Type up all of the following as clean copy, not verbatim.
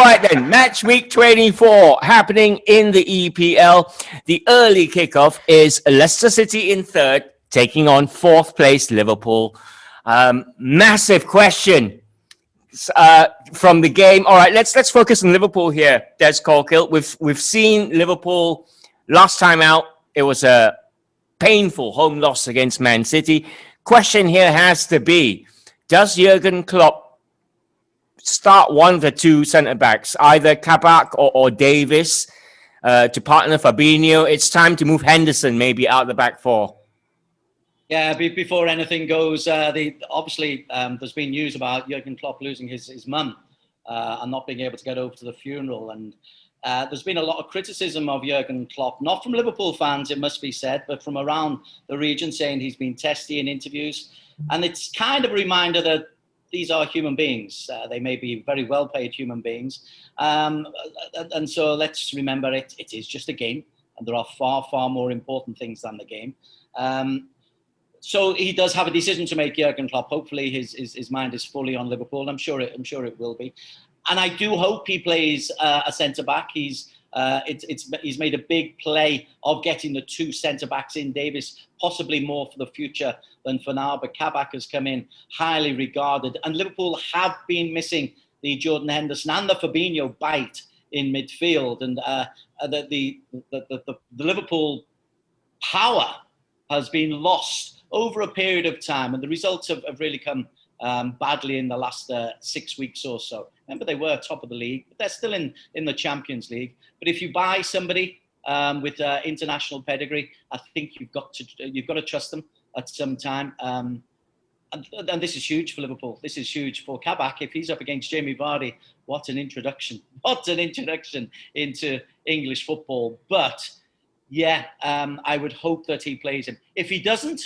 All right then, match week 24 happening in the EPL. The early kickoff is Leicester City in third, taking on fourth place Liverpool. Massive question from the game. All right, let's focus on Liverpool here. Des Colkill. We've seen Liverpool last time out. It was a painful home loss against Man City. Question here has to be: does Jurgen Klopp start one of the two centre-backs, either Kabak or Davis, to partner Fabinho? It's time to move Henderson maybe out the back four. Yeah, before anything goes, obviously there's been news about Jurgen Klopp losing his mum and not being able to get over to the funeral. And there's been a lot of criticism of Jurgen Klopp, not from Liverpool fans, it must be said, but from around the region, saying he's been testy in interviews. And it's kind of a reminder that these are human beings. They may be very well-paid human beings. And so let's remember it is just a game. And there are far, far more important things than the game. So he does have a decision to make, Jurgen Klopp. Hopefully his mind is fully on Liverpool. I'm sure it will be. And I do hope he plays a centre-back. He's made a big play of getting the two centre-backs in. Davis, possibly more for the future than for now, but Kabak has come in highly regarded. And Liverpool have been missing the Jordan Henderson and the Fabinho bite in midfield. And the Liverpool power has been lost over a period of time. And the results have really come badly in the last 6 weeks or so. Remember, they were top of the league, but they're still in the Champions League. But if you buy somebody with international pedigree, I think you've got to trust them at some time. And this is huge for Liverpool. This is huge for Kabak. If he's up against Jamie Vardy, what an introduction! What an introduction into English football. But yeah, I would hope that he plays him. If he doesn't,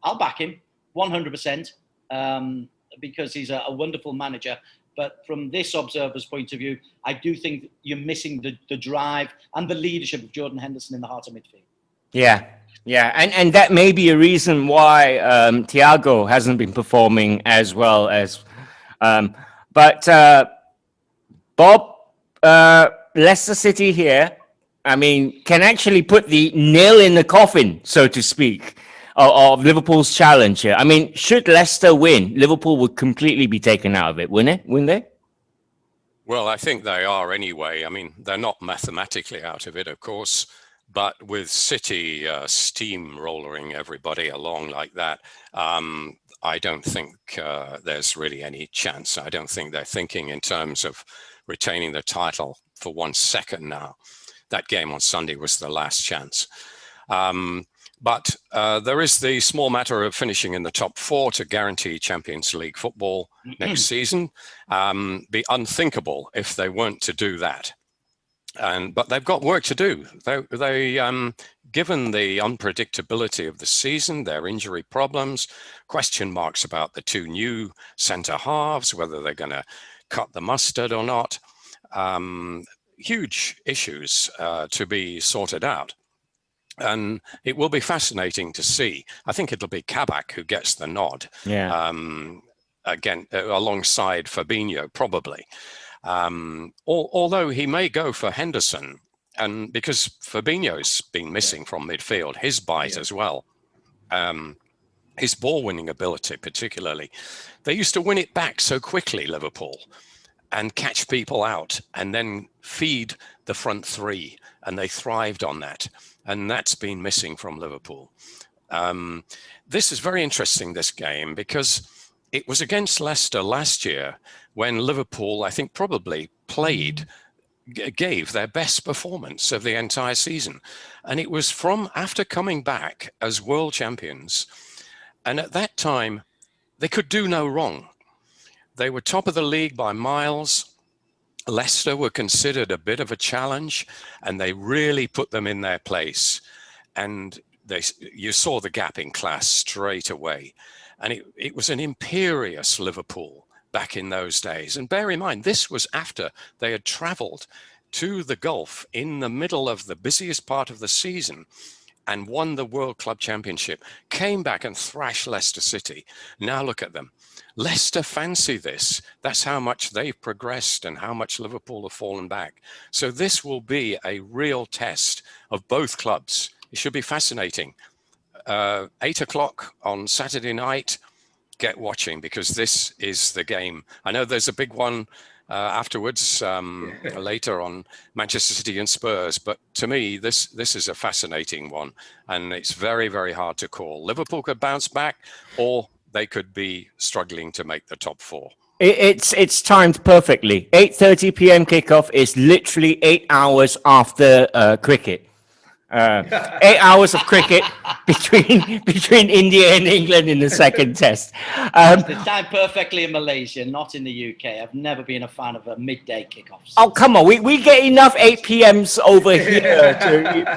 I'll back him 100%. Because he's a wonderful manager. But from this observer's point of view, I do think you're missing the drive and the leadership of Jordan Henderson in the heart of midfield. Yeah. And that may be a reason why Thiago hasn't been performing as well as... But Bob, Leicester City here, I mean, can actually put the nail in the coffin, so to speak, of Liverpool's challenge here. I mean, should Leicester win, Liverpool would completely be taken out of it, wouldn't they? Well, I think they are anyway. I mean, they're not mathematically out of it, of course, but with City steamrolling everybody along like that, I don't think there's really any chance. I don't think they're thinking in terms of retaining the title for 1 second now. That game on Sunday was the last chance. But there is the small matter of finishing in the top four to guarantee Champions League football next season. Be unthinkable if they weren't to do that. But they've got work to do. They given the unpredictability of the season, their injury problems, question marks about the two new centre halves, whether they're going to cut the mustard or not. Huge issues to be sorted out. And it will be fascinating to see. I think it'll be Kabak who gets the nod. Yeah. Again, alongside Fabinho, probably. Although he may go for Henderson, and because Fabinho's been missing from midfield, his bite as well. His ball-winning ability, particularly. They used to win it back so quickly, Liverpool, and catch people out, and then feed the front three, and they thrived on that. And that's been missing from Liverpool. This is very interesting, this game, because it was against Leicester last year when Liverpool, I think, probably gave their best performance of the entire season. And it was from after coming back as world champions. And at that time, they could do no wrong. They were top of the league by miles. Leicester were considered a bit of a challenge, and they really put them in their place. And you saw the gap in class straight away. And it was an imperious Liverpool back in those days. And bear in mind, this was after they had travelled to the Gulf in the middle of the busiest part of the season and won the World Club Championship, came back and thrashed Leicester City. Now look at them. Leicester fancy this. That's how much they've progressed and how much Liverpool have fallen back. So this will be a real test of both clubs. It should be fascinating. 8 o'clock on Saturday night, get watching, because this is the game. I know there's a big one afterwards, later on Manchester City and Spurs, but to me this is a fascinating one, and it's very, very hard to call. Liverpool could bounce back, or they could be struggling to make the top 4. It's timed perfectly. 8:30 p.m. kickoff is literally 8 hours after cricket. 8 hours of cricket between India and England in the second test. It's timed perfectly in Malaysia, not in the UK. I've never been a fan of a midday kickoff. Oh, come on. We get enough 8 p.m.s over here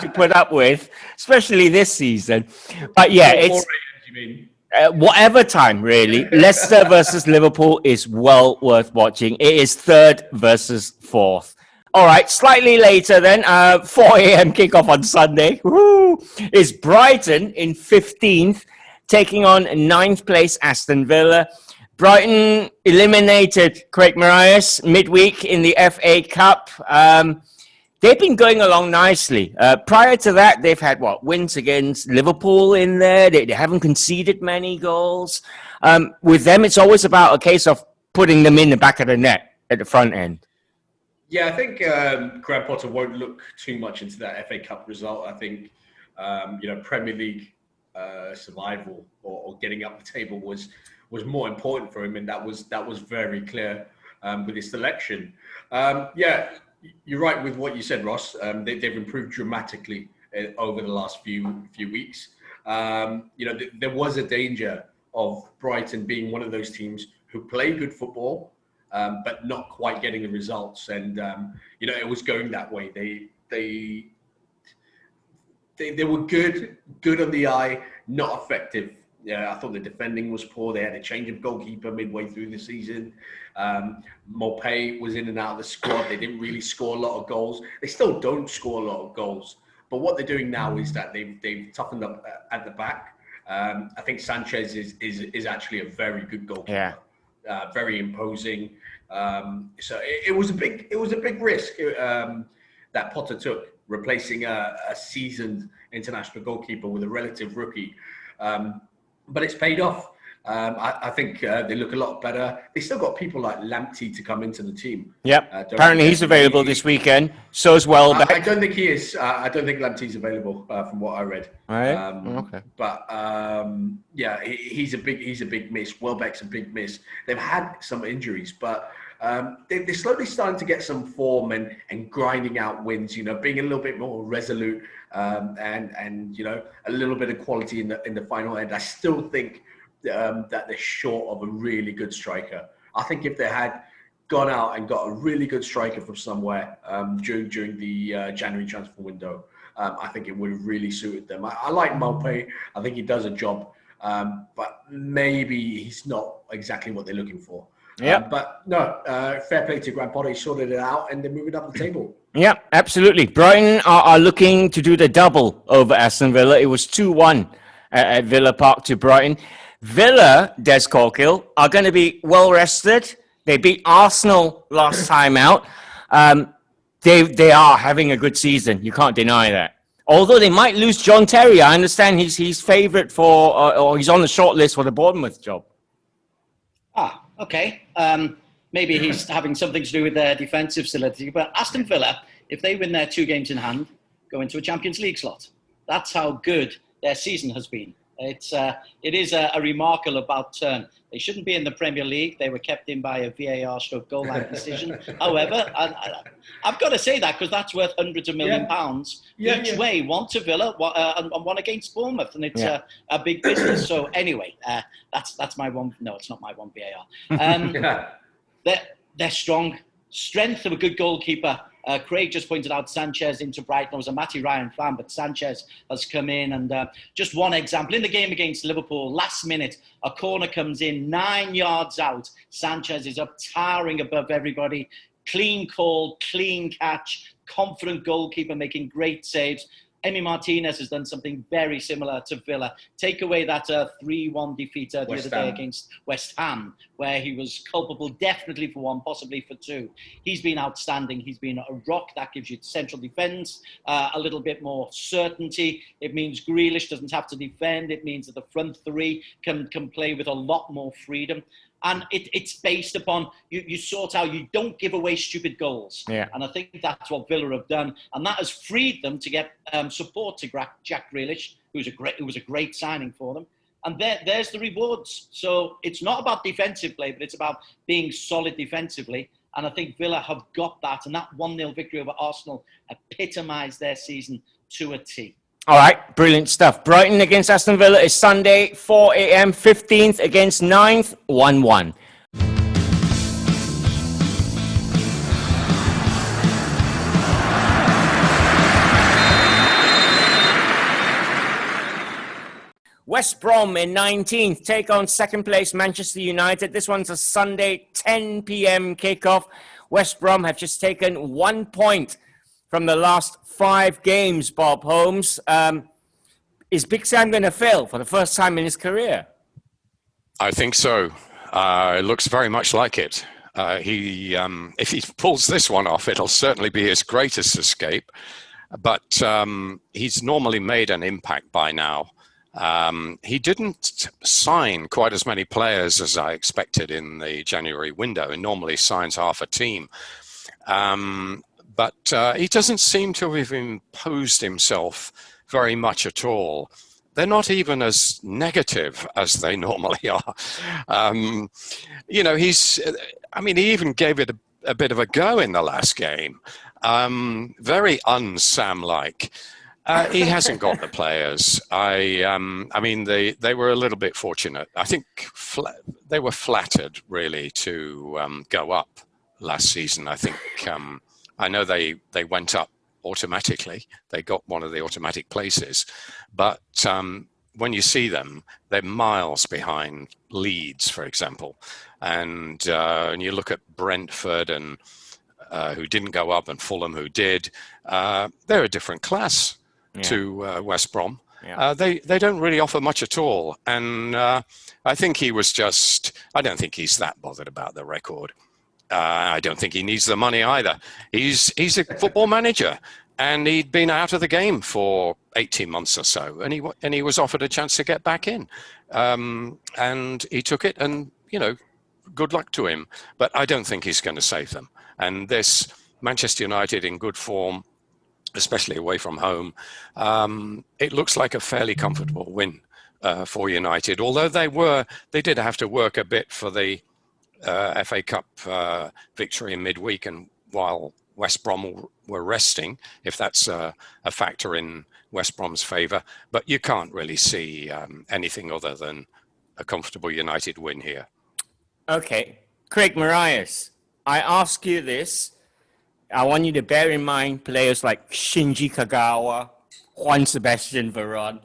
to put up with, especially this season. But yeah, it's whatever time, really. Leicester versus Liverpool is well worth watching. It is 3rd versus 4th. All right, slightly later then, 4 a.m. kickoff on Sunday. Woo! Is Brighton in 15th, taking on 9th place Aston Villa. Brighton eliminated Craig Marias midweek in the FA Cup. They've been going along nicely. Prior to that, they've had, wins against Liverpool in there. They haven't conceded many goals. With them, it's always about a case of putting them in the back of the net at the front end. Yeah, I think Graham Potter won't look too much into that FA Cup result. I think, Premier League survival or getting up the table was more important for him, and that was very clear with his selection. Yeah, you're right with what you said, Ross. They've improved dramatically over the last few weeks. There was a danger of Brighton being one of those teams who play good football, but not quite getting the results. And, it was going that way. They were good on the eye, not effective. Yeah, I thought the defending was poor. They had a change of goalkeeper midway through the season. Maupay was in and out of the squad. They didn't really score a lot of goals. They still don't score a lot of goals. But what they're doing now is that they've toughened up at the back. I think Sanchez is actually a very good goalkeeper. Yeah. Very imposing. So it was a big risk that Potter took, replacing a seasoned international goalkeeper with a relative rookie. But it's paid off. I think they look a lot better. They still got people like Lamptey to come into the team. Yep. Apparently he's available this weekend. So is Welbeck. I don't think he is. I don't think Lamptey's available from what I read. Right. Okay. But yeah, he's a big miss. Welbeck's a big miss. They've had some injuries, but they're slowly starting to get some form and grinding out wins. Being a little bit more resolute and a little bit of quality in the final end. I still think that they're short of a really good striker. I think if they had gone out and got a really good striker from somewhere during the January transfer window, I think it would have really suited them. I like Maupay. I think he does a job, but maybe he's not exactly what they're looking for. Yeah, but no, fair play to Graham Potter. He sorted it out and they're moving up the table. Yeah, absolutely. Brighton are looking to do the double over Aston Villa. It was 2-1 at Villa Park to Brighton. Villa, Des Corkill, are going to be well rested. They beat Arsenal last time out. They are having a good season. You can't deny that. Although they might lose John Terry. I understand he's favourite for, or he's on the short list for the Bournemouth job. Okay. Maybe he's having something to do with their defensive solidity. But Aston Villa, if they win their 2 games in hand, go into a Champions League slot. That's how good their season has been. It is a remarkable about turn. They shouldn't be in the Premier League. They were kept in by a VAR goal line decision. However, I've got to say that because that's worth hundreds of million pounds each way. One to Villa and one against Bournemouth, and it's a big business. So anyway, that's my one. No, it's not my one VAR. They're strong. Strength of a good goalkeeper. Craig just pointed out Sanchez into Brighton. I was a Matty Ryan fan, but Sanchez has come in. And just one example, in the game against Liverpool, last minute, a corner comes in 9 yards out. Sanchez is up towering above everybody. Clean call, clean catch, confident goalkeeper making great saves. Emi Martinez has done something very similar to Villa. Take away that 3-1 defeat the other day against West Ham, where he was culpable definitely for 1, possibly for 2. He's been outstanding. He's been a rock that gives you central defence, a little bit more certainty. It means Grealish doesn't have to defend. It means that the front 3 can play with a lot more freedom. And it's based upon you sort out, you don't give away stupid goals. Yeah. And I think that's what Villa have done. And that has freed them to get support to Jack Grealish, who was a great signing for them. And there's the rewards. So it's not about defensive play, but it's about being solid defensively. And I think Villa have got that. And that 1-0 victory over Arsenal epitomised their season to a T. All right, brilliant stuff. Brighton against Aston Villa is Sunday, 4 a.m., 15th against 9th, 1-1. West Brom in 19th take on second place Manchester United. This one's a Sunday 10 p.m. kickoff. West Brom have just taken 1 point from the last 5 games, Bob Holmes. Is Big Sam going to fail for the first time in his career? I think so. It looks very much like it. If he pulls this one off, it'll certainly be his greatest escape. But he's normally made an impact by now. He didn't sign quite as many players as I expected in the January window. He normally signs half a team. But he doesn't seem to have imposed himself very much at all. They're not even as negative as they normally are. He even gave it a bit of a go in the last game. Very un-Sam-like. He hasn't got the players. They were a little bit fortunate. I think they were flattered, really, to go up last season. I think I know they went up automatically. They got one of the automatic places. But when you see them, they're miles behind Leeds, for example. And you look at Brentford, and who didn't go up, and Fulham, who did. They're a different class to West Brom. Yeah. They don't really offer much at all. And I think he was I don't think he's that bothered about the record. I don't think he needs the money either. He's a football manager, and he'd been out of the game for 18 months or so, and he was offered a chance to get back in, and he took it. And good luck to him. But I don't think he's going to save them. And this Manchester United in good form, especially away from home, it looks like a fairly comfortable win for United. Although they did have to work a bit for the FA Cup victory in midweek, and while West Brom were resting, if that's a factor in West Brom's favour. But you can't really see anything other than a comfortable United win here. Okay. Craig Marias, I ask you this. I want you to bear in mind players like Shinji Kagawa, Juan Sebastian Veron.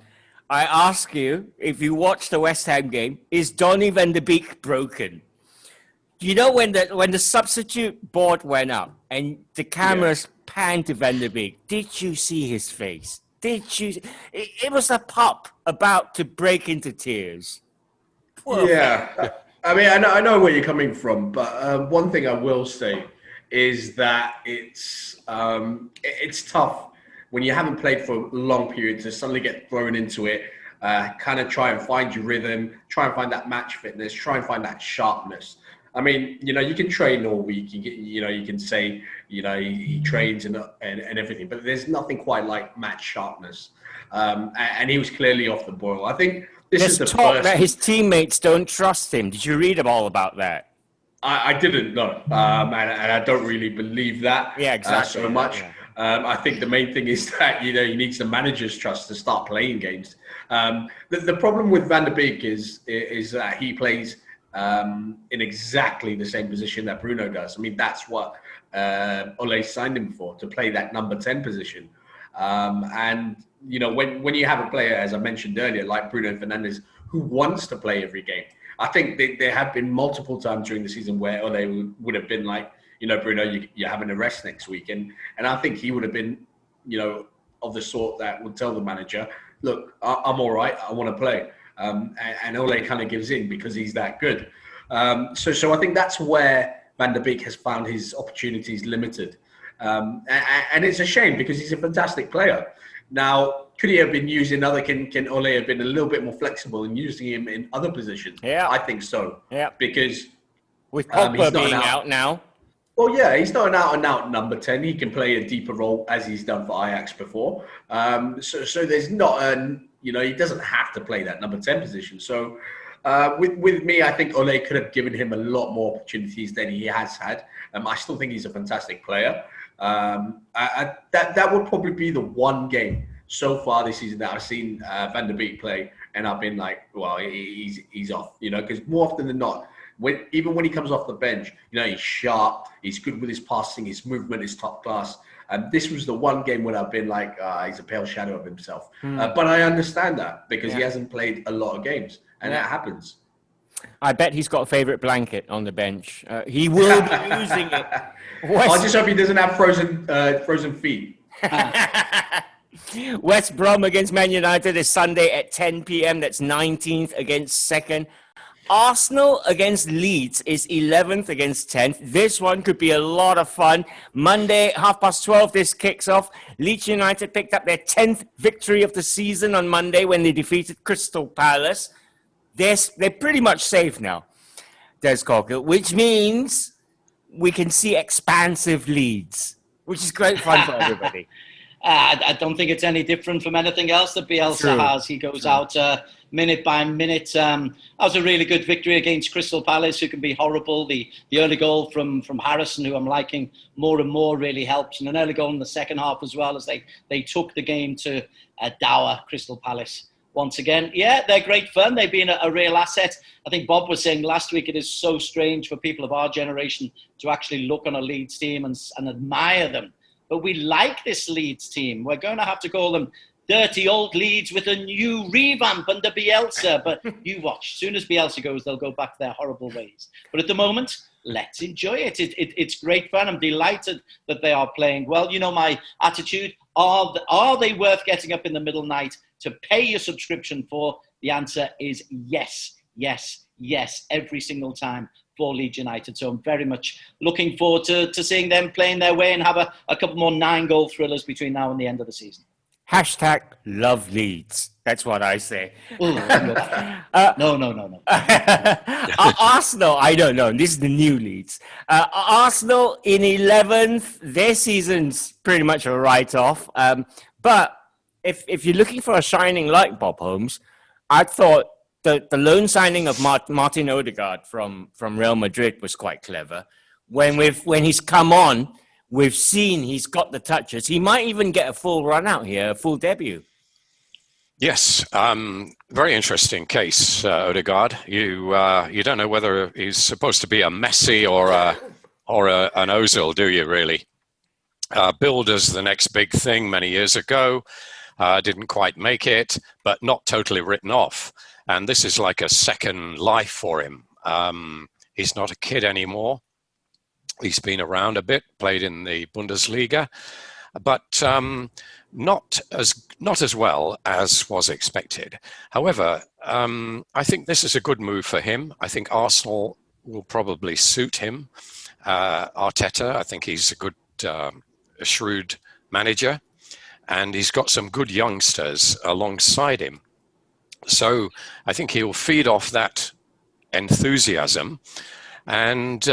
I ask you, if you watch the West Ham game, is Donny van de Beek broken? You know, when the substitute board went up and the cameras panned to Van der Beek, did you see his face? It was a pup about to break into tears. Poor man. I mean, I know where you're coming from, but one thing I will say is that it's tough when you haven't played for a long period to suddenly get thrown into it, kind of try and find your rhythm, try and find that match fitness, try and find that sharpness. I mean, you can train all week. You can say, he trains and everything, but there's nothing quite like match sharpness. And he was clearly off the boil. I think There's talk that his teammates don't trust him. Did you read all about that? I didn't know, and I don't really believe that. Yeah, exactly. So much. Yeah. I think the main thing is that he needs the manager's trust to start playing games. The problem with Van der Beek is that he plays in exactly the same position that Bruno does. I mean, that's what Ole signed him for, to play that number 10 position. And when you have a player, as I mentioned earlier, like Bruno Fernandes, who wants to play every game, I think there have been multiple times during the season where Ole would have been like, Bruno, you're having a rest next week. And I think he would have been, of the sort that would tell the manager, look, I'm all right, I want to play. And Ole kind of gives in because he's that good. So I think that's where Van der Beek has found his opportunities limited. And it's a shame because he's a fantastic player. Now, could he have been using can Ole have been a little bit more flexible in using him in other positions? Yeah. I think so. Yeah. Because with Pogba being out now. Well, yeah, he's not an out-and-out number 10. He can play a deeper role as he's done for Ajax before. So there's not he doesn't have to play that number 10 position. So with me, I think Ole could have given him a lot more opportunities than he has had. I still think he's a fantastic player. That would probably be the one game so far this season that I've seen Van der Beek play, and I've been like, well, he's off, because more often than not, even when he comes off the bench, he's sharp, he's good with his passing, his movement is top class. And this was the one game when I've been like, he's a pale shadow of himself. But I understand that because he hasn't played a lot of games, and that happens. I bet he's got a favourite blanket on the bench. He will be using it. I just hope he doesn't have frozen feet. West Brom against Man United is Sunday at 10 p.m. That's 19th against 2nd. Arsenal against Leeds is 11th against 10th. This one could be a lot of fun. Monday, 12:30, this kicks off. Leeds United picked up their 10th victory of the season on Monday when they defeated Crystal Palace. They're pretty much safe now, Des Corkill, which means we can see expansive leads, which is great fun for everybody. I don't think it's any different from anything else that Bielsa has. He goes out minute by minute. That was a really good victory against Crystal Palace, who can be horrible. The early goal from Harrison, who I'm liking more and more, really helps. And an early goal in the second half as well, as they took the game to dour Crystal Palace once again. Yeah, they're great fun. They've been a real asset. I think Bob was saying last week it is so strange for people of our generation to actually look on a Leeds team and admire them. But we like this Leeds team. We're going to have to call them dirty old Leeds with a new revamp under Bielsa. But you watch. As soon as Bielsa goes, they'll go back to their horrible ways. But at the moment, let's enjoy it. It's great fun. I'm delighted that they are playing well. You know my attitude. Are they worth getting up in the middle of the night to pay your subscription for? The answer is yes, yes, yes, every single time for Leeds United. So I'm very much looking forward to seeing them playing their way and have a couple more 9-goal thrillers between now and the end of the season. #love Leeds. That's what I say. No. Arsenal, I don't know. This is the new Leeds. Arsenal in 11th. Their season's pretty much a write-off. But if you're looking for a shining light, Bob Holmes, I thought the loan signing of Martin Odegaard from Real Madrid was quite clever. When he's come on, we've seen he's got the touches. He might even get a full run out here, a full debut. Yes, very interesting case, Odegaard. You don't know whether he's supposed to be a Messi or an Ozil, do you really? Billed as the next big thing many years ago, didn't quite make it, but not totally written off. And this is like a second life for him. He's not a kid anymore. He's been around a bit, played in the Bundesliga, but not as well as was expected. However, I think this is a good move for him. I think Arsenal will probably suit him. Arteta, I think he's a good, a shrewd manager, and he's got some good youngsters alongside him. So I think he'll feed off that enthusiasm, and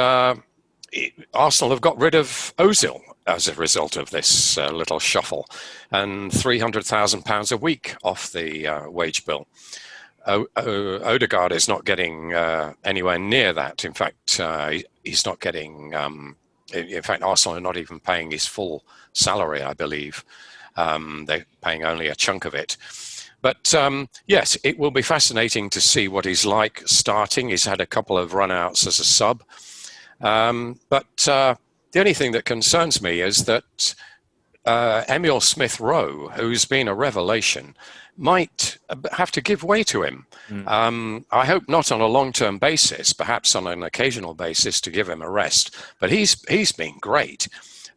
Arsenal have got rid of Ozil as a result of this little shuffle, and £300,000 a week off the wage bill. Odegaard is not getting anywhere near that. In fact, he's not getting. In fact, Arsenal are not even paying his full salary, I believe. They're paying only a chunk of it. But yes, it will be fascinating to see what he's like starting. He's had a couple of run-outs as a sub. But the only thing that concerns me is that Emile Smith-Rowe, who's been a revelation, might have to give way to him. I hope not on a long-term basis, perhaps on an occasional basis to give him a rest. But he's been great.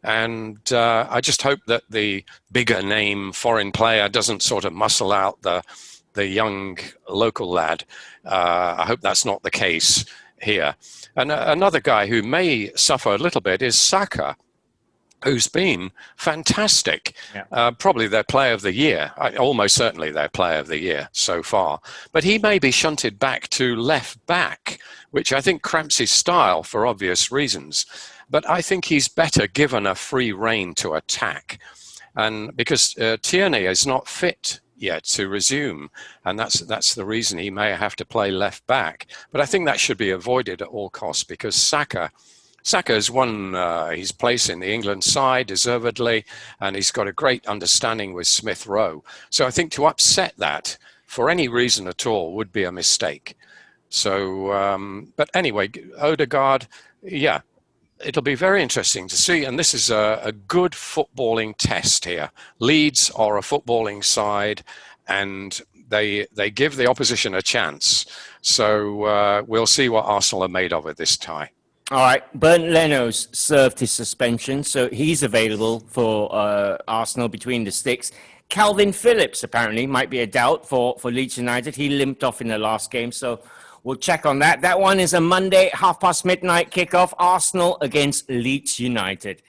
And I just hope that the bigger name foreign player doesn't sort of muscle out the young local lad. I hope that's not the case here. And another guy who may suffer a little bit is Saka, who's been fantastic. Yeah. Probably their player of the year, almost certainly their player of the year so far. But he may be shunted back to left back, which I think cramps his style for obvious reasons. But I think he's better given a free rein to attack. And because Tierney is not fit yet to resume, and that's the reason he may have to play left back. But I think that should be avoided at all costs, because Saka has won his place in the England side deservedly, and he's got a great understanding with Smith Rowe. So I think to upset that for any reason at all would be a mistake. So, but anyway, Odegaard, yeah, it'll be very interesting to see. And this is a good footballing test here. Leeds are a footballing side, and they give the opposition a chance. So we'll see what Arsenal are made of at this tie. All right, Bernd Leno's served his suspension, so he's available for Arsenal between the sticks. Calvin Phillips apparently might be a doubt for Leeds United. He limped off in the last game, so we'll check on that. That one is a Monday, midnight kickoff, Arsenal against Leeds United.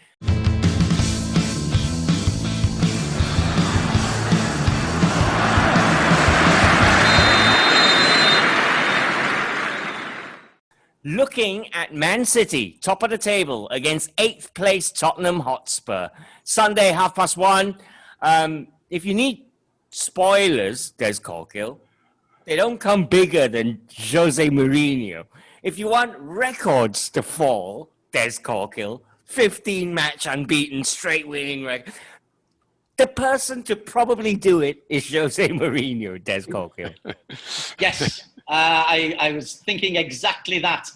Looking at Man City, top of the table, against 8th place Tottenham Hotspur. Sunday, 1:30. If you need spoilers, Des Corkill, they don't come bigger than José Mourinho. If you want records to fall, Des Corkill, 15-match unbeaten, straight winning record. The person to probably do it is José Mourinho, Des Corkill. Yes. I was thinking exactly that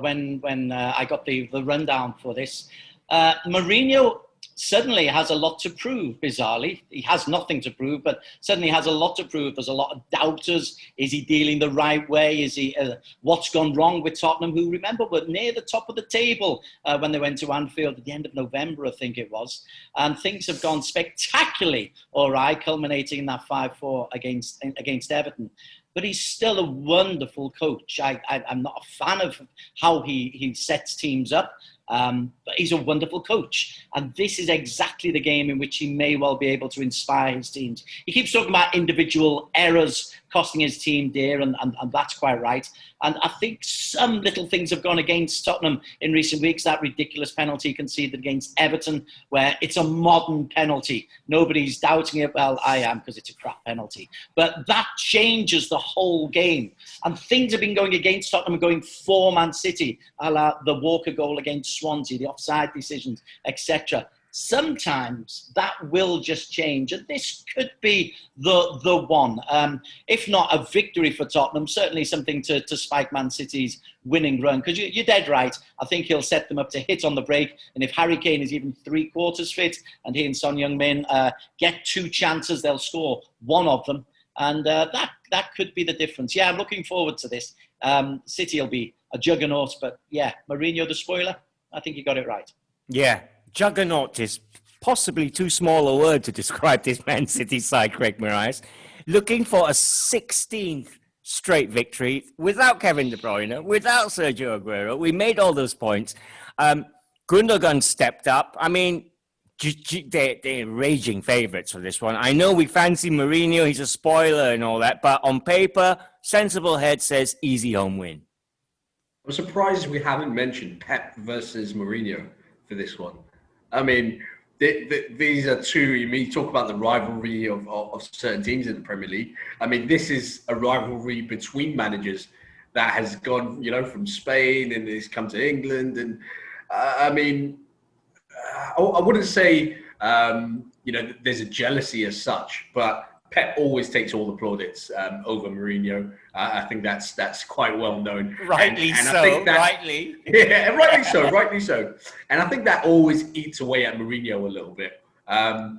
when I got the rundown for this. Mourinho suddenly has a lot to prove, bizarrely. He has nothing to prove, but suddenly has a lot to prove. There's a lot of doubters. Is he dealing the right way? Is he? What's gone wrong with Tottenham, who, remember, were near the top of the table when they went to Anfield at the end of November, I think it was. And things have gone spectacularly all right, culminating in that 5-4 against Everton. But he's still a wonderful coach. I'm not a fan of how he sets teams up, but he's a wonderful coach. And this is exactly the game in which he may well be able to inspire his teams. He keeps talking about individual errors costing his team dear, and that's quite right. And I think some little things have gone against Tottenham in recent weeks. That ridiculous penalty conceded against Everton, where it's a modern penalty. Nobody's doubting it. Well, I am, because it's a crap penalty. But that changes the whole game. And things have been going against Tottenham, going for Man City, a la the Walker goal against Swansea, the offside decisions, etc. Sometimes that will just change, and this could be the one. If not a victory for Tottenham, certainly something to spike Man City's winning run, because you're dead right. I think he'll set them up to hit on the break, and if Harry Kane is even 3/4 fit and he and Son Heung-min get 2 chances, they'll score one of them, and that could be the difference. Yeah, I'm looking forward to this. City will be a juggernaut, but yeah, Mourinho the spoiler, I think he got it right. Yeah. Juggernaut is possibly too small a word to describe this Man City side, Craig Moraes. Looking for a 16th straight victory without Kevin De Bruyne, without Sergio Aguero. We made all those points. Gundogan stepped up. I mean, they're raging favourites for this one. I know we fancy Mourinho, he's a spoiler and all that, but on paper, sensible head says easy home win. I'm surprised we haven't mentioned Pep versus Mourinho for this one. I mean, these are two, you talk about the rivalry of certain teams in the Premier League. I mean, this is a rivalry between managers that has gone, from Spain and has come to England. And I mean, I wouldn't say, there's a jealousy as such, but Pep always takes all the plaudits over Mourinho. I think that's quite well known. Rightly so. Rightly. Yeah, rightly so. And I think that always eats away at Mourinho a little bit. I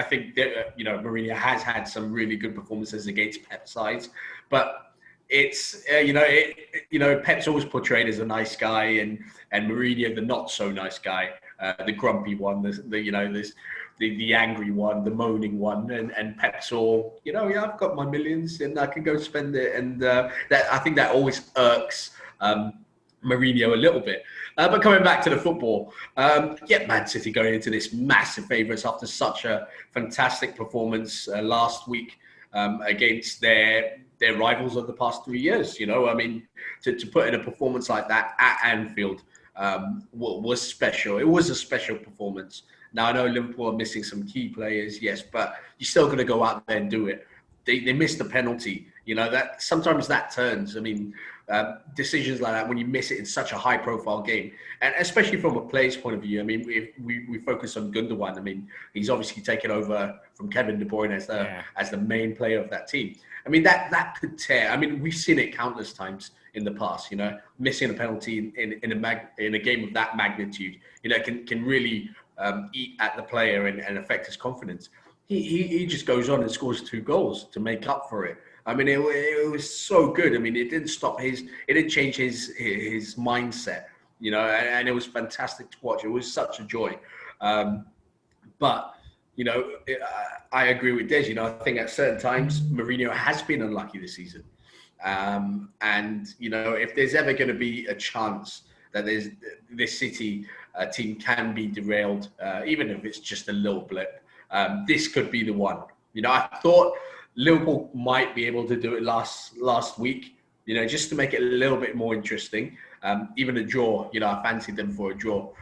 think that, Mourinho has had some really good performances against Pep sides, but it's Pep's always portrayed as a nice guy, and Mourinho the not so nice guy. the grumpy one, the angry one, the moaning one, and Pep's all, yeah, I've got my millions and I can go spend it. And that, I think that always irks Mourinho a little bit. But coming back to the football, Man City going into this massive favourites after such a fantastic performance last week against their rivals of the past 3 years. To put in a performance like that at Anfield was special. It was a special performance. Now, I know Liverpool are missing some key players, yes, but you're still going to go out there and do it. They missed the penalty. That sometimes that turns. Decisions like that, when you miss it in such a high-profile game, and especially from a player's point of view. We focus on Gundogan. He's obviously taken over from Kevin De Bruyne as the main player of that team. That could tear. We've seen it countless times in the past. Missing a penalty in a game of that magnitude, can really eat at the player and affect his confidence. He just goes on and scores 2 goals to make up for it. It was so good. It didn't stop it didn't change his mindset, and it was fantastic to watch. It was such a joy. But I agree with Des. I think at certain times Mourinho has been unlucky this season. If there's ever going to be a chance that this City team can be derailed, even if it's just a little blip, this could be the one. I thought Liverpool might be able to do it last week, just to make it a little bit more interesting. Even a draw, I fancied them for a draw.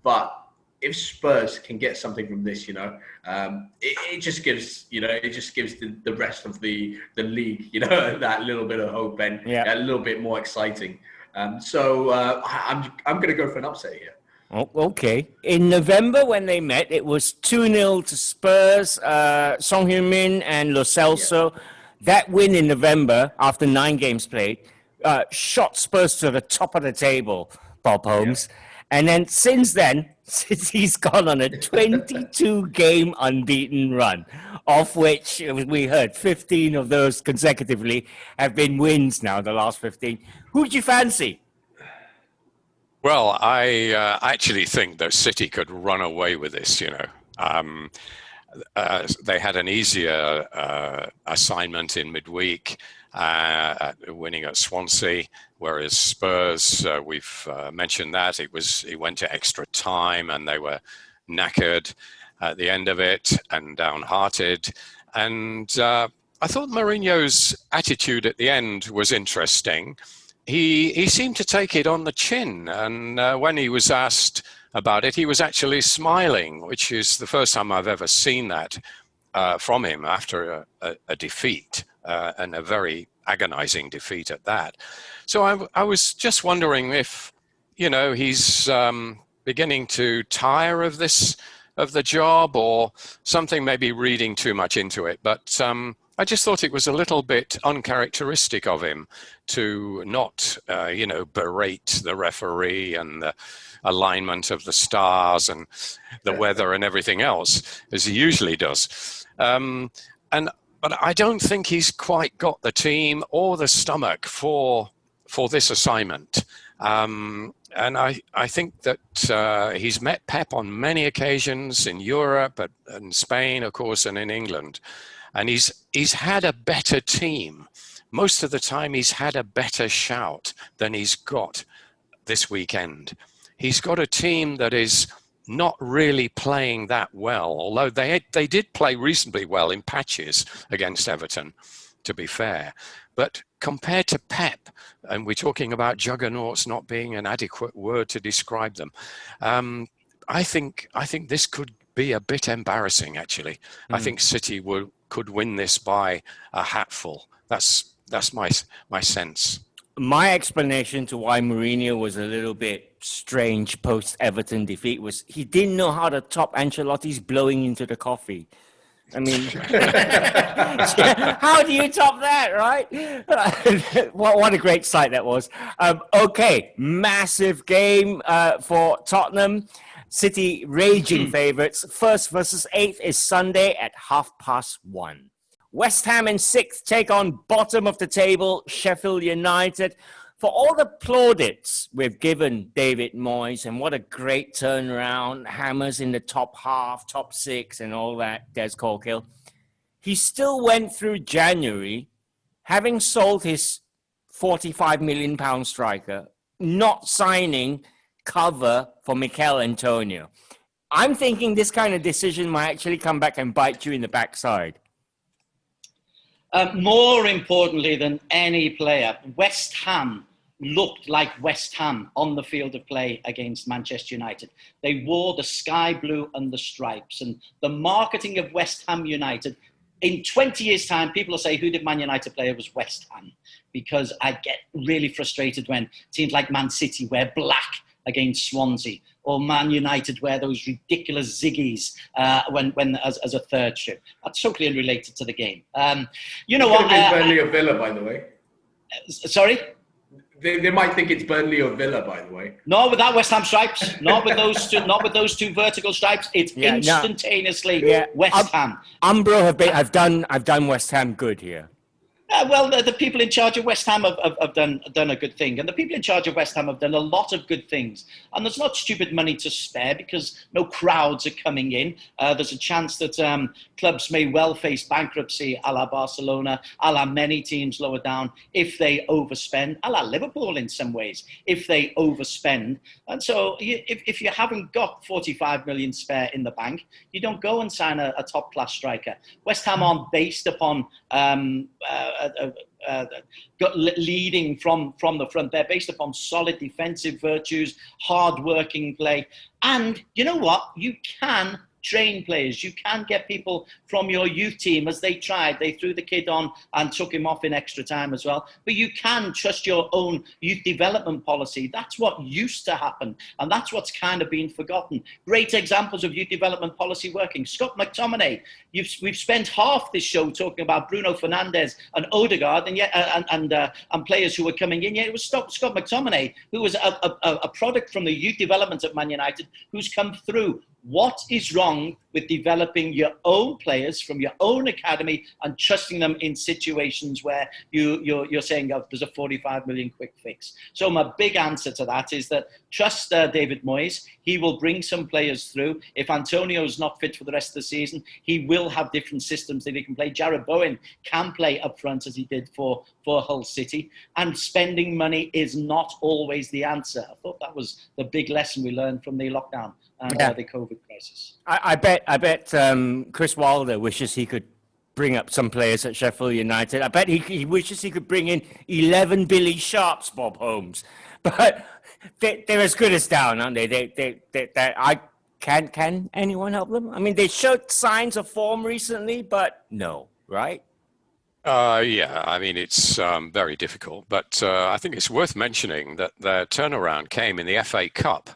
But if Spurs can get something from this, it just gives the rest of the league, that little bit of hope and a little bit more exciting. So I'm going to go for an upset here. Oh, okay. In November, when they met, it was 2-0 to Spurs, Son Heung-min and Lo Celso. Yeah. That win in November, after 9 games played, shot Spurs to the top of the table, Bob Holmes. Yeah. And then since then, City's gone on a 22-game unbeaten run, of which we heard 15 of those consecutively have been wins now, the last 15. Who do you fancy? Well, I actually think that City could run away with this, They had an easier assignment in midweek, winning at Swansea, whereas Spurs, we've mentioned that, it went to extra time and they were knackered at the end of it and downhearted. And I thought Mourinho's attitude at the end was interesting. He seemed to take it on the chin, and when he was asked about it, he was actually smiling, which is the first time I've ever seen that from him after a defeat, and a very agonizing defeat at that. So I was just wondering if, he's beginning to tire of the job, or something, maybe reading too much into it. But I just thought it was a little bit uncharacteristic of him to not, berate the referee and the alignment of the stars and the weather and everything else, as he usually does. But I don't think he's quite got the team or the stomach for this assignment. And I think that he's met Pep on many occasions in Europe, and Spain, of course, and in England. And he's had a better team. Most of the time, he's had a better shout than he's got this weekend. He's got a team that is not really playing that well, although they did play reasonably well in patches against Everton, to be fair. But compared to Pep, and we're talking about juggernauts not being an adequate word to describe them, I think this could be a bit embarrassing, actually. I think City could win this by a hatful. That's my sense. My explanation to why Mourinho was a little bit strange post-Everton defeat was he didn't know how to top Ancelotti's blowing into the coffee. I mean, how do you top that, right? What a great sight that was. Okay, massive game for Tottenham. City raging favourites. First versus 8th is Sunday at 1:30. West Ham in 6th take on bottom of the table Sheffield United. for all the plaudits we've given David Moyes and what a great turnaround, hammers in the top half, top six and all that, Des Corkill, he still went through January having sold his £45 million striker, not signing cover for Mikel Antonio. I'm thinking this kind of decision might actually come back and bite you in the backside. More importantly than any player, West Ham looked like West Ham on the field of play against Manchester United. They wore the sky blue and the stripes. And the marketing of West Ham United, in 20 years' time, people will say, who did Man United play? It was West Ham. Because I get really frustrated when teams like Man City wear black against Swansea, or Man United wear those ridiculous ziggies when as a third strip. That's totally unrelated to the game. You know what? Burnley or Villa, by the way. Sorry? They might think it's Burnley or Villa, by the way. Not with that West Ham stripes. Not with those two. Not with those two vertical stripes. It's instantaneously West Ham. Umbro I've done West Ham good here. Well, the people in charge of West Ham have done a good thing. And the people in charge of West Ham have done a lot of good things. And there's not stupid money to spare because no crowds are coming in. There's a chance that clubs may well face bankruptcy, a la Barcelona, a la many teams lower down, if they overspend, a la Liverpool in some ways, if they overspend. And so if you haven't got 45 million spare in the bank, you don't go and sign a top-class striker. West Ham aren't based upon leading from the front. They're based upon solid defensive virtues, hard-working play. And you know what? You can train players. You can get people from your youth team, as they tried. They threw the kid on and took him off in extra time as well. But you can trust your own youth development policy. That's what used to happen. And that's what's kind of been forgotten. Great examples of youth development policy working. Scott McTominay. We've spent half this show talking about Bruno Fernandes and Odegaard and players who were coming in. Yet it was Scott McTominay, who was a product from the youth development at Man United, who's come through. What is wrong with developing your own players from your own academy and trusting them in situations where you're saying, oh, there's a 45 million quick fix? So my big answer to that is that trust David Moyes. He will bring some players through. If Antonio's not fit for the rest of the season, he will have different systems that he can play. Jared Bowen can play up front as he did for Hull City. And spending money is not always the answer. I thought that was the big lesson we learned from the lockdown and the COVID crisis. I bet Chris Wilder wishes he could bring up some players at Sheffield United. I bet he wishes he could bring in 11 Billy Sharps, Bob Holmes. But they're as good as down, aren't they? Can anyone help them? I mean, they showed signs of form recently, but no, right? Yeah, I mean, it's very difficult. But I think it's worth mentioning that their turnaround came in the FA Cup.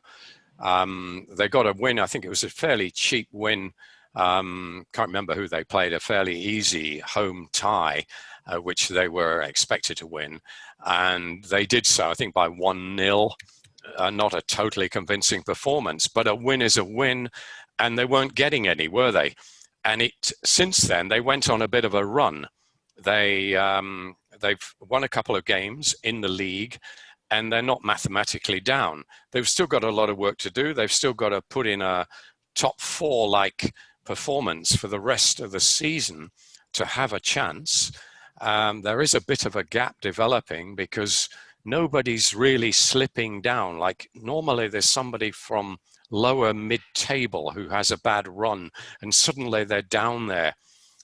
They got a win. I think it was a fairly cheap win. Can't remember who they played. A fairly easy home tie, which they were expected to win. And they did so, I think, by 1-0. Not a totally convincing performance, but a win is a win. And they weren't getting any, were they? And since then, they went on a bit of a run. They've won a couple of games in the league, and they're not mathematically down. They've still got a lot of work to do. They've still got to put in a top four-like performance for the rest of the season to have a chance. There is a bit of a gap developing because nobody's really slipping down. Like normally there's somebody from lower mid-table who has a bad run and suddenly they're down there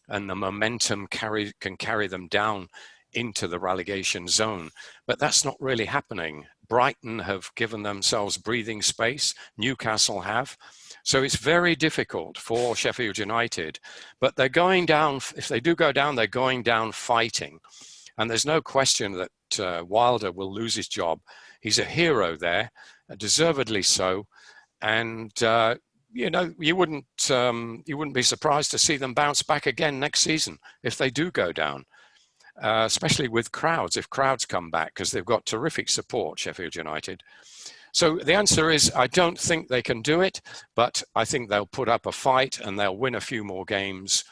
and the momentum can carry them down into the relegation zone. But that's not really happening. Brighton have given themselves breathing space. Newcastle have. So it's very difficult for Sheffield United. But they're going down, if they do go down, they're going down fighting. And there's no question that Wilder will lose his job. He's a hero there, deservedly so. And you wouldn't be surprised to see them bounce back again next season if they do go down. Especially with crowds, if crowds come back, because they've got terrific support, Sheffield United. So the answer is, I don't think they can do it, but I think they'll put up a fight and they'll win a few more games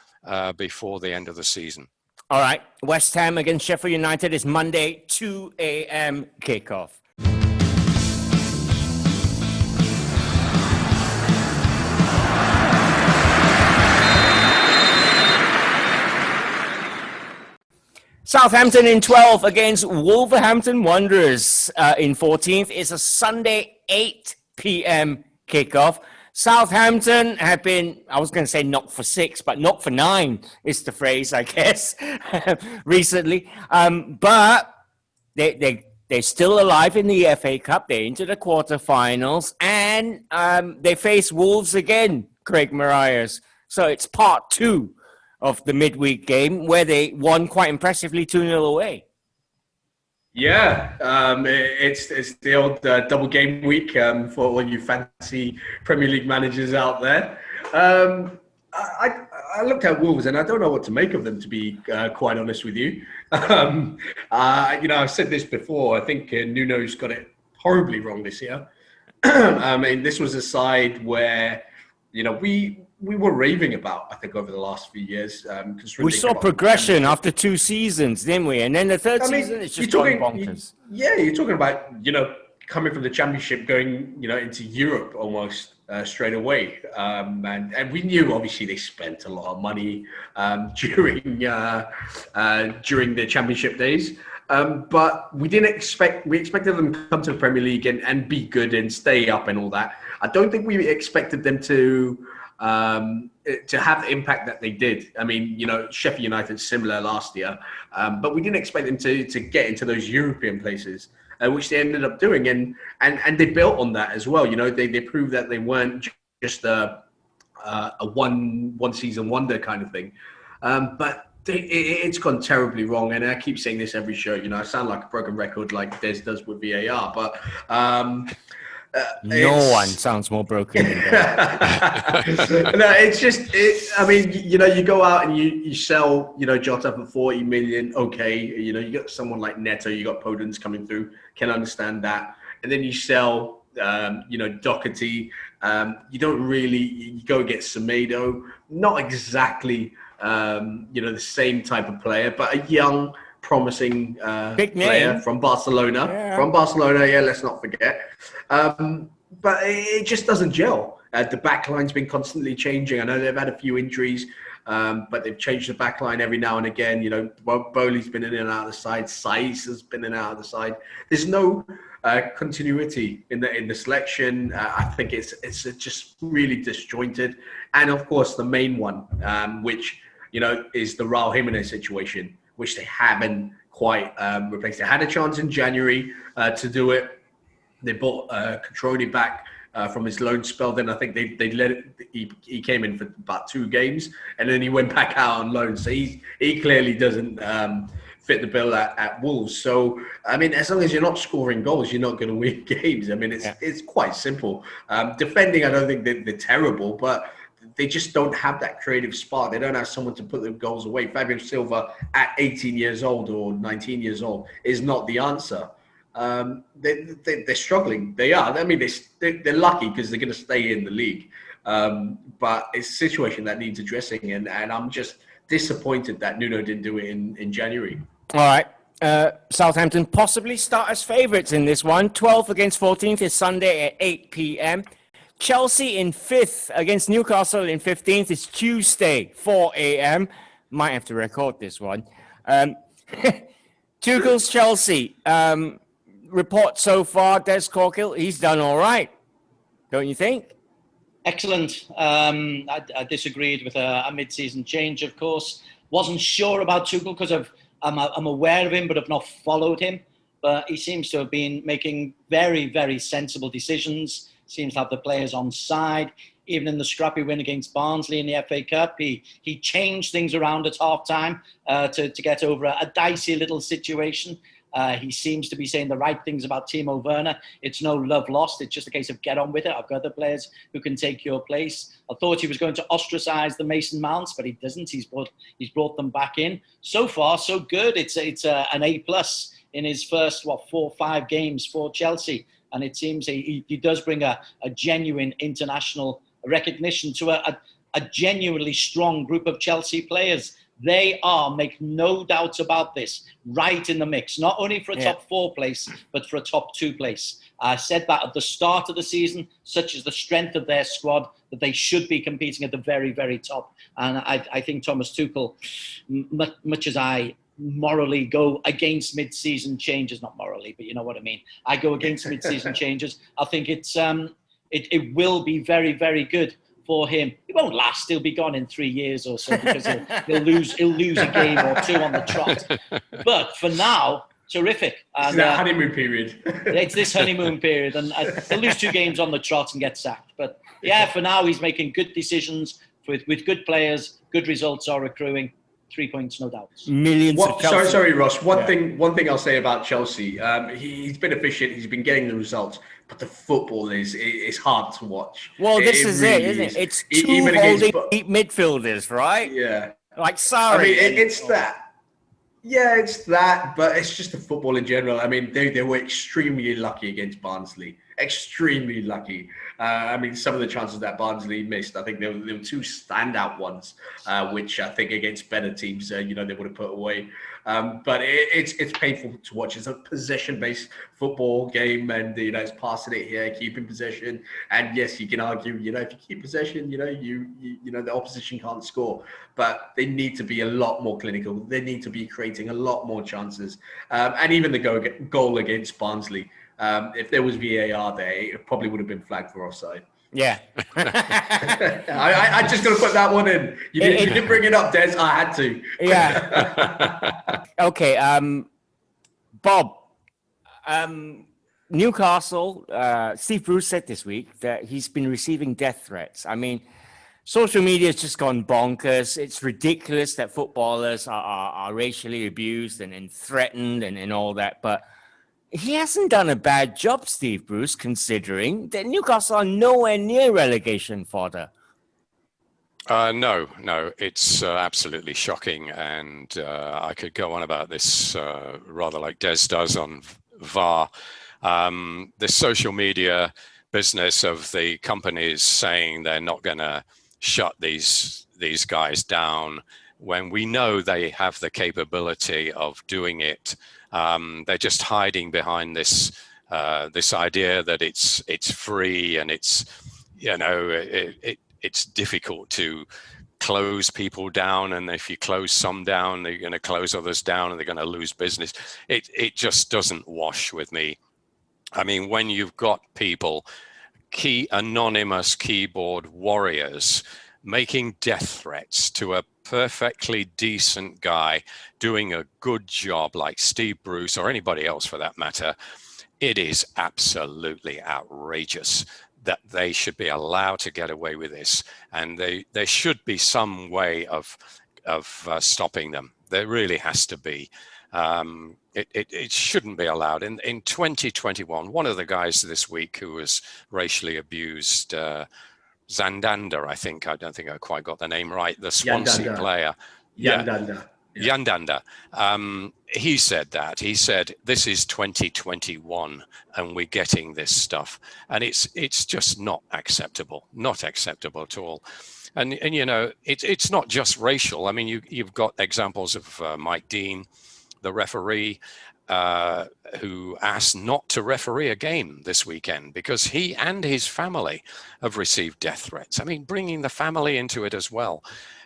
before the end of the season. All right. West Ham against Sheffield United is Monday, 2 a.m. kickoff. Southampton in 12th against Wolverhampton Wanderers in 14th. It's a Sunday 8 p.m. kickoff. Southampton have been, I was going to say knocked for 6, but knocked for 9 is the phrase, I guess, recently. But they're still alive in the FA Cup. They're into the quarterfinals. And they face Wolves again, Craig Marias. So it's part 2 of the midweek game where they won quite impressively 2-0 away. Yeah, it's the old double game week for all you fancy Premier League managers out there. I looked at Wolves and I don't know what to make of them, to be quite honest with you. I've said this before. I think Nuno's got it horribly wrong this year. I mean, this was a side where, we were raving about, I think, over the last few years. We saw progression after 2 seasons, didn't we? And then the third season, it's just going bonkers. You're talking about, coming from the Championship, going, into Europe almost straight away. And we knew, obviously, they spent a lot of money during the Championship days. But we expected them to come to the Premier League and be good and stay up and all that. I don't think we expected them to have the impact that they did. I mean, Sheffield United similar last year, but we didn't expect them to get into those European places, which they ended up doing, and they built on that as well. They proved that they weren't just a one season wonder kind of thing, but it's gone terribly wrong. And I keep saying this every show. I sound like a broken record, like Des does with VAR, but. No one sounds more broken than that. No, it's just, I mean, you go out and you sell, Jota for 40 million. Okay. You got someone like Neto, you got Podence coming through, can understand that. And then you sell, Doherty. You don't really, you go get Semedo, not exactly, the same type of player, but a young, promising player from Barcelona. Let's not forget. But it just doesn't gel. The backline's been constantly changing. I know they've had a few injuries, but they've changed the backline every now and again. Bowley's been in and out of the side. Saiz has been in and out of the side. There's no continuity in the selection. I think it's just really disjointed. And of course, the main one, which is the Raul Jimenez situation, which they haven't quite replaced. They had a chance in January to do it. They bought Catroni back from his loan spell. Then I think they let it. He came in for about 2 games, and then he went back out on loan. So he clearly doesn't fit the bill at Wolves. So I mean, as long as you're not scoring goals, you're not going to win games. I mean, it's quite simple. Defending, I don't think they're terrible, but they just don't have that creative spark. They don't have someone to put the goals away. Fabio Silva at 18 years old or 19 years old is not the answer. They're struggling. They are. I mean, they're lucky because they're going to stay in the league. But it's a situation that needs addressing. And I'm just disappointed that Nuno didn't do it in January. All right. Southampton possibly start as favourites in this one. 12th against 14th is Sunday at 8 p.m. Chelsea in 5th against Newcastle in 15th is Tuesday, 4 a.m. Might have to record this one. Tuchel's Chelsea. Report so far, Des Corkill, he's done all right. Don't you think? Excellent. I disagreed with a mid-season change, of course. Wasn't sure about Tuchel because I'm aware of him, but have not followed him. But he seems to have been making very, very sensible decisions. Seems to have the players on side. Even in the scrappy win against Barnsley in the FA Cup, he changed things around at half-time to get over a dicey little situation. He seems to be saying the right things about Timo Werner. It's no love lost. It's just a case of get on with it. I've got other players who can take your place. I thought he was going to ostracize the Mason Mounts, but he doesn't. He's brought them back in. So far, so good. It's an A+ in his first 4 or 5 games for Chelsea. And it seems he does bring a genuine international recognition to a genuinely strong group of Chelsea players. They are, make no doubts about this, right in the mix, not only for a top 4 place, but for a top 2 place. I said that at the start of the season, such as the strength of their squad, that they should be competing at the very, very top. And I think Thomas Tuchel, much as I morally go against mid-season changes, not morally, but you know what I mean. I go against mid-season changes. I think it will be very, very good for him. It won't last. He'll be gone in 3 years or so because he'll lose a game or 2 on the trot. But for now, terrific. And, it's that honeymoon period. It's this honeymoon period, and he'll lose 2 games on the trot and get sacked. But yeah, for now, he's making good decisions with good players. Good results are accruing. 3 points, no doubt. Millions of Chelsea. Sorry, Ross. One thing I'll say about Chelsea. He's been efficient. He's been getting the results, but the football is hard to watch. Well, this is really it, isn't it? It's 2 holding deep midfielders, right? Yeah. Like Sarri. I mean, it's that. Yeah, it's that, but it's just the football in general. I mean, they were extremely lucky against Barnsley. Extremely lucky. I mean, some of the chances that Barnsley missed, I think there were 2 standout ones, which I think against better teams, they would have put away. But it's painful to watch. It's a possession-based football game, and it's passing it here, keeping possession. And yes, you can argue, if you keep possession, the opposition can't score. But they need to be a lot more clinical. They need to be creating a lot more chances. And even the goal against Barnsley. If there was VAR there, it probably would have been flagged for offside. Yeah. I just got to put that one in. You didn't bring it up, Des. I had to. Yeah. Okay. Bob, Newcastle, Steve Bruce said this week that he's been receiving death threats. I mean, social media has just gone bonkers. It's ridiculous that footballers are racially abused and threatened and all that. But he hasn't done a bad job, Steve Bruce, considering that Newcastle are nowhere near relegation fodder. No, it's absolutely shocking. And I could go on about this rather like Des does on VAR. The social media business of the companies saying they're not going to shut these guys down when we know they have the capability of doing it. They're just hiding behind this idea that it's free and it's it's difficult to close people down, and if you close some down, they're going to close others down, and they're going to lose business. It just doesn't wash with me. I mean, when you've got people, anonymous keyboard warriors, making death threats to a perfectly decent guy doing a good job like Steve Bruce or anybody else for that matter, it is absolutely outrageous that they should be allowed to get away with this. And there should be some way of stopping them. There really has to be. It shouldn't be allowed. In 2021, one of the guys this week who was racially abused, Zandanda, I don't think I quite got the name right, the Swansea player. Yandanda. He said that. He said, this is 2021 and we're getting this stuff. And it's just not acceptable at all. And it's not just racial. I mean, you've got examples of Mike Dean, the referee, who asked not to referee a game this weekend because he and his family have received death threats. I mean, bringing the family into it as well.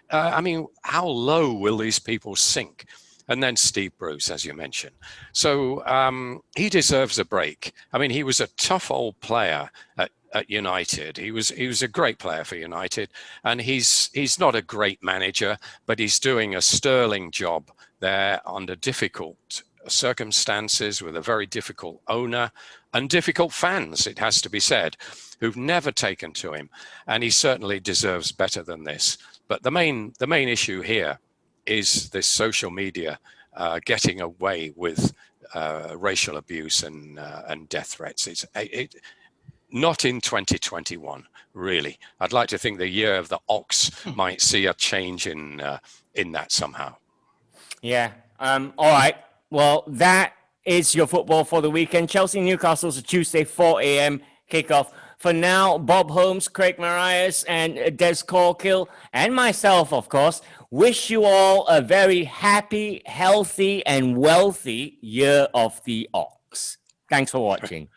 I mean, how low will these people sink? And then Steve Bruce, as you mentioned. So he deserves a break. I mean, he was a tough old player at United. He was a great player for United, and he's not a great manager, but he's doing a sterling job there under difficult circumstances with a very difficult owner and difficult fans, it has to be said, who've never taken to him. And he certainly deserves better than this. But the main issue here is this social media getting away with racial abuse and death threats. It's not in 2021, really. I'd like to think the year of the ox might see a change in that somehow. Yeah. All right. Well, that is your football for the weekend. Chelsea-Newcastle's a Tuesday, 4 a.m. kickoff. For now, Bob Holmes, Craig Marias, and Des Corkill, and myself, of course, Wish you all a very happy, healthy, and wealthy year of the ox. Thanks for watching.